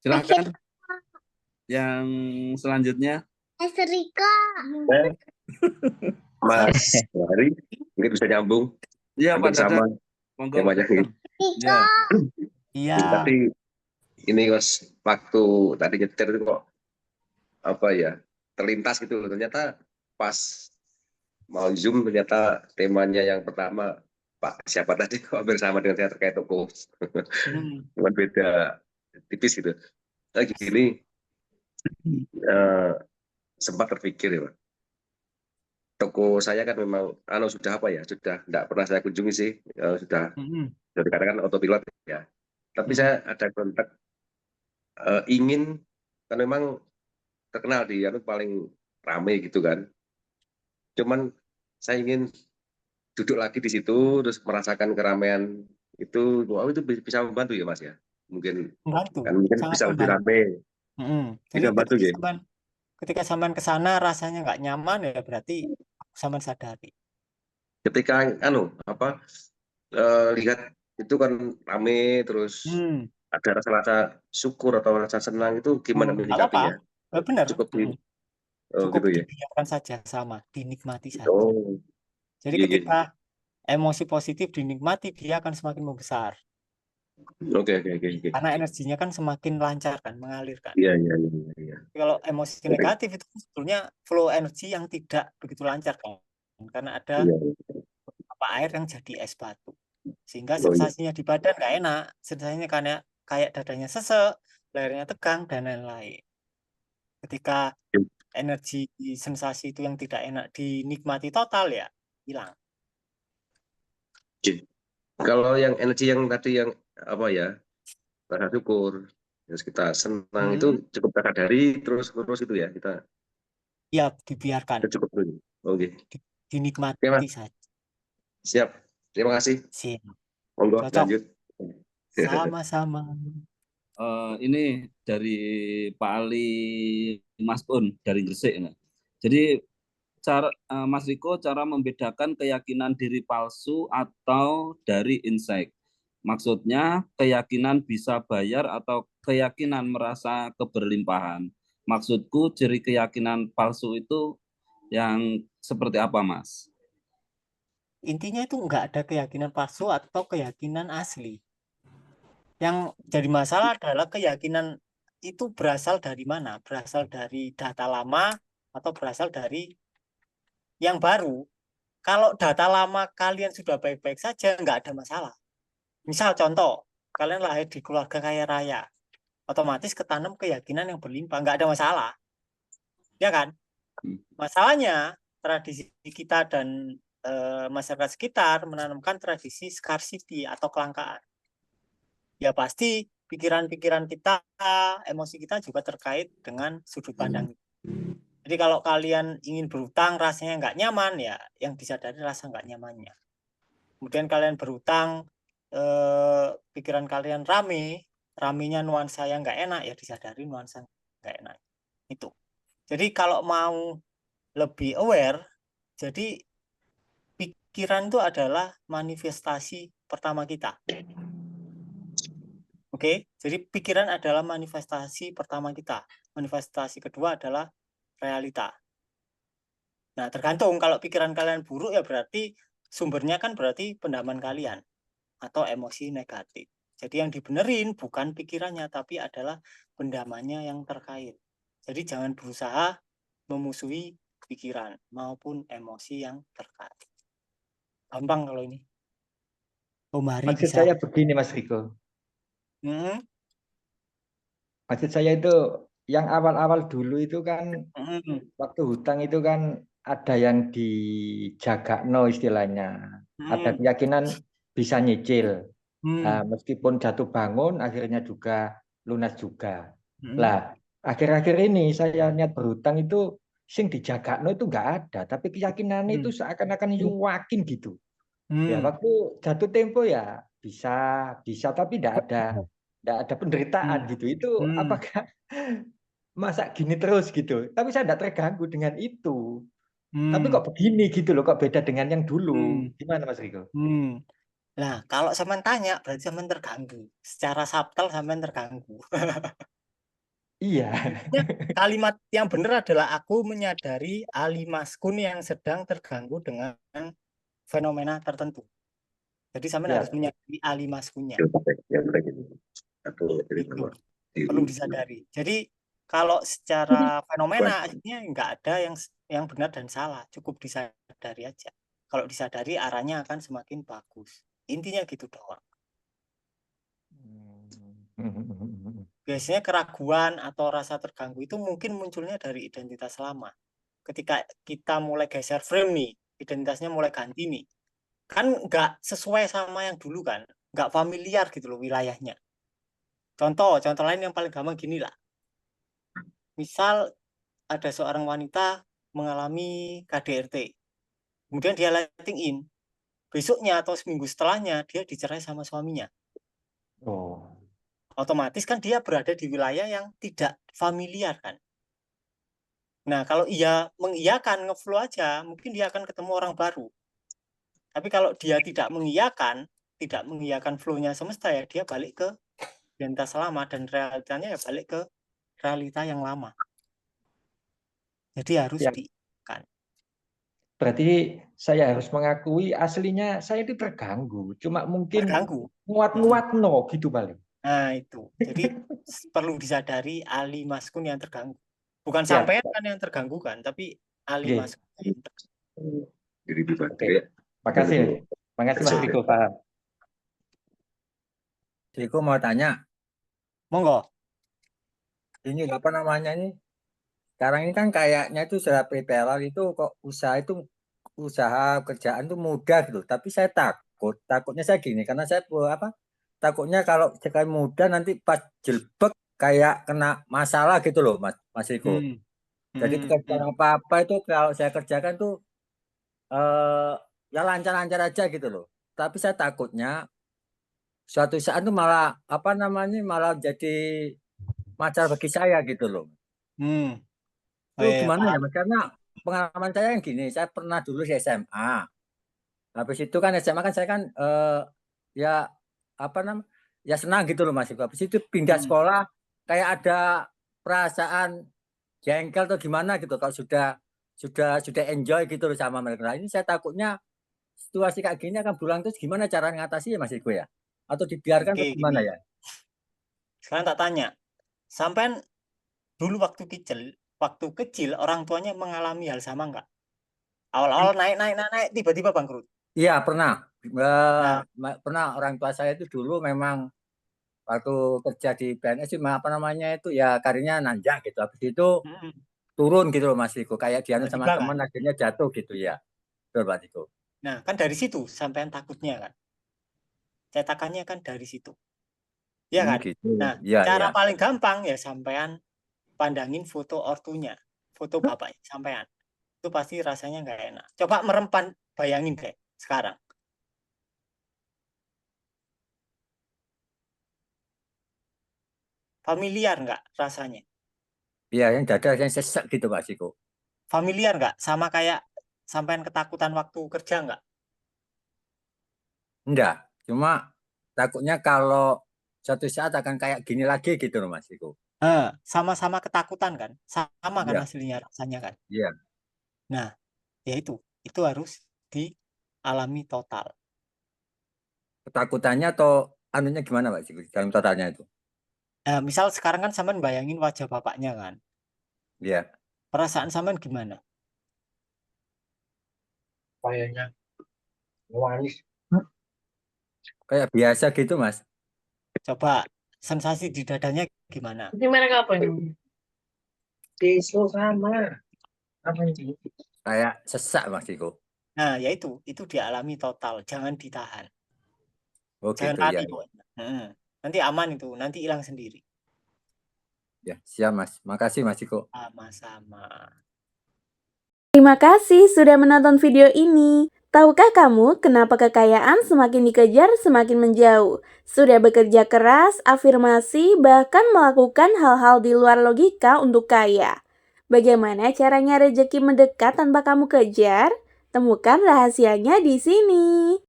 Silahkan yang selanjutnya. Rika. Mas Hari, mungkin bisa nyambung. Iya, Pak Hampir sama. Dadan. Monggo, Ya, Pak banyak Dadan. Rika. Iya. Tapi ini Mas, waktu tadi nyetir itu kok apa ya, terlintas gitu loh. Ternyata pas mau Zoom, ternyata temanya yang pertama Pak siapa tadi kok hampir sama dengan saya terkait toko. Cuman beda tipis gitu. Nah, gini, sempat terpikir ya Pak. Toko saya kan memang sudah apa ya, sudah tidak pernah saya kunjungi sih, sudah dikatakan autopilot ya. Tapi saya ada kontak ingin, kan memang terkenal di paling rame gitu kan. Cuman saya ingin duduk lagi di situ terus merasakan keramaian itu. Wow, itu bisa membantu ya Mas ya, mungkin Membantu, kan mungkin sangat bisa lebih membantu. rame. Jadi Bisa membantu ya. ketika sampean ke sana rasanya nggak nyaman ya berarti sampean sadari. Ketika lihat itu kan rame terus ada rasa syukur atau rasa senang, itu gimana Nggak apa-apa, menyikapinya? benar. Cukup Cukup gitu ya. dibiarkan saja, sama dinikmati saja. Oh, Jadi iya, ketika emosi positif dinikmati, dia akan semakin membesar. Oke. Karena energinya kan semakin lancar kan, mengalir kan. Iya. Kalau emosi negatif itu sebetulnya flow energi yang tidak begitu lancar kan. Karena ada air yang jadi es batu. Sehingga sensasinya di badan nggak enak. Sensasinya kayak dadanya sesek, lehernya tegang, dan lain-lain. Ketika energi sensasi itu yang tidak enak dinikmati total ya hilang. Kalau yang energi yang tadi yang apa ya, rasa syukur, terus kita senang itu cukup kita sadari terus itu ya kita. Ya dibiarkan. Cukup dulu. Oke. Dinikmati saja. Siap. Terima kasih. Siap. Monggo lanjut. Sama-sama. Ini dari Pak Ali Mas Un dari Gresik. Jadi Mas Riko, cara membedakan keyakinan diri palsu atau dari insight. Maksudnya keyakinan bisa bayar atau keyakinan merasa keberlimpahan. Maksudku ciri keyakinan palsu itu yang seperti apa, Mas? Intinya itu nggak ada keyakinan palsu atau keyakinan asli. Yang jadi masalah adalah keyakinan itu berasal dari mana? Berasal dari data lama atau berasal dari yang baru? Kalau data lama kalian sudah baik-baik saja, nggak ada masalah. Misal contoh, kalian lahir di keluarga kaya raya, otomatis ketanam keyakinan yang berlimpah, nggak ada masalah. Ya kan? Masalahnya, tradisi kita dan masyarakat sekitar menanamkan tradisi scarcity atau kelangkaan. Ya pasti pikiran-pikiran kita, emosi kita juga terkait dengan sudut pandang. Jadi kalau kalian ingin berutang rasanya nggak nyaman, ya yang disadari rasa nggak nyamannya. Kemudian kalian berutang, pikiran kalian ramenya nuansa yang nggak enak, ya disadari nuansa nggak enak. Itu. Jadi kalau mau lebih aware, jadi pikiran itu adalah manifestasi pertama kita. Oke, jadi pikiran adalah manifestasi pertama kita. Manifestasi kedua adalah realita. Nah, tergantung kalau pikiran kalian buruk ya berarti sumbernya kan berarti pendaman kalian atau emosi negatif. Jadi yang dibenerin bukan pikirannya tapi adalah pendamannya yang terkait. Jadi jangan berusaha memusuhi pikiran maupun emosi yang terkait. Gampang kalau ini. Maksud saya begini Mas Riko. Maksud saya itu yang awal-awal dulu itu kan waktu hutang itu kan ada yang dijaga istilahnya. Ada keyakinan bisa nyicil. Nah, meskipun jatuh bangun akhirnya juga lunas juga. Lah, akhir-akhir ini saya niat berhutang itu sing dijaga itu nggak ada, tapi keyakinan itu seakan-akan yakin gitu. Ya waktu jatuh tempo ya bisa tapi tidak ada penderitaan gitu. Itu apakah masa gini terus gitu? Tapi saya tidak terganggu dengan itu. Tapi kok begini gitu loh, kok beda dengan yang dulu. Gimana Mas Riko? Nah, kalau sampean tanya berarti sampean terganggu. Secara subtle sampean terganggu. Iya. Intinya kalimat yang benar adalah aku menyadari alimaskun yang sedang terganggu dengan fenomena tertentu. Jadi sampean Ya. harus menyadari alimaskunnya. Ya, gitu. Aku jadi Itu diri. perlu disadari. Jadi kalau secara fenomena aslinya nggak ada yang benar dan salah, cukup disadari aja. Kalau disadari arahnya akan semakin bagus. Intinya gitu doang. Biasanya keraguan atau rasa terganggu itu mungkin munculnya dari identitas lama. Ketika kita mulai geser frame nih, identitasnya mulai ganti nih, kan nggak sesuai sama yang dulu kan, nggak familiar gitu loh wilayahnya. Contoh lain yang paling gampang gini lah. Misal ada seorang wanita mengalami KDRT, kemudian dia letting in, besoknya atau seminggu setelahnya dia dicerai sama suaminya. Oh. Otomatis kan dia berada di wilayah yang tidak familiar kan. Nah, kalau ia mengiyakan, ngeflow aja, mungkin dia akan ketemu orang baru. Tapi kalau dia tidak mengiyakan flow-nya semesta, ya dia balik ke identitas lama, dan realitanya ya balik ke realita yang lama. Jadi harus Ya. diiyakan. Berarti saya harus mengakui aslinya saya itu terganggu. Cuma mungkin Terganggu. nguat-nguat no gitu paling. Nah, itu. Jadi perlu disadari alimaskun yang terganggu. Bukan Siap. sampean kan yang terganggu kan, tapi alimaskun yang terganggu. Diri pribadi. Oke. Makasih. Makasih Mas Riko, paham. Riko mau tanya, Monggo. ini apa namanya ini? Sekarang ini kan kayaknya itu secara PPLR itu kok usaha kerjaan tuh mudah gitu. Tapi saya takutnya saya gini, karena saya takutnya kalau sekali mudah nanti pas jelbek kayak kena masalah gitu loh, Mas Riko. Jadi pekerjaan apa-apa itu kalau saya kerjakan tuh ya lancar-lancar aja gitu loh. Tapi saya takutnya suatu saat tuh malah malah jadi masalah bagi saya gitu loh. Itu gimana ya Mas? Karena pengalaman saya yang gini, saya pernah dulu di SMA. Habis itu kan SMA kan saya kan ya ya senang gitu loh Mas. Habis itu pindah sekolah kayak ada perasaan jengkel atau gimana gitu kalau sudah enjoy gitu loh sama mereka. Nah, ini saya takutnya situasi kayak gini akan berulang terus, gimana cara ngatasi ya Mas Iko ya? Atau dibiarkan atau gimana ya? Sekarang tak tanya, sampai dulu waktu kecil orang tuanya mengalami hal sama nggak? Awal-awal naik, tiba-tiba bangkrut. Iya pernah. Pernah orang tua saya itu dulu memang waktu kerja di PNS itu ya karirnya nanjak gitu. Habis itu turun gitu loh Mas Riko. Kayak dianu sama teman akhirnya jatuh gitu ya. Betul Mas Riko. Nah kan dari situ sampean takutnya kan. Cetakannya kan dari situ. Ya kan? Gitu. Nah ya, cara paling gampang ya sampean pandangin foto ortunya. Foto bapaknya sampean. Itu pasti rasanya nggak enak. Coba bayangin deh sekarang. Familiar nggak rasanya? Iya, yang dada yang sesek gitu Pak Siko. Familiar nggak? Sama kayak sampean ketakutan waktu kerja nggak? Enggak, cuma takutnya kalau suatu saat akan kayak gini lagi gitu loh Mas Siko. Sama-sama ketakutan kan? Sama kan hasilnya rasanya kan? Iya. Nah, ya itu harus dialami total. Ketakutannya atau anunya gimana Pak Siko dalam totalnya itu? Misal sekarang kan sampean bayangin wajah bapaknya kan? Iya. Perasaan sampean gimana? Kayaknya manis. Kayak biasa gitu Mas. Coba sensasi di dadanya gimana? Gimana kapan? Besok sama. Apa ini? Kayak sesak Mas Siko. Nah, ya itu dialami total, jangan ditahan. Oh Jangan gitu ya. Nanti aman itu, nanti hilang sendiri. Ya, siap Mas. Makasih Mas Siko. Sama-sama. Terima kasih sudah menonton video ini. Tahukah kamu kenapa kekayaan semakin dikejar semakin menjauh? Sudah bekerja keras, afirmasi, bahkan melakukan hal-hal di luar logika untuk kaya. Bagaimana caranya rezeki mendekat tanpa kamu kejar? Temukan rahasianya di sini.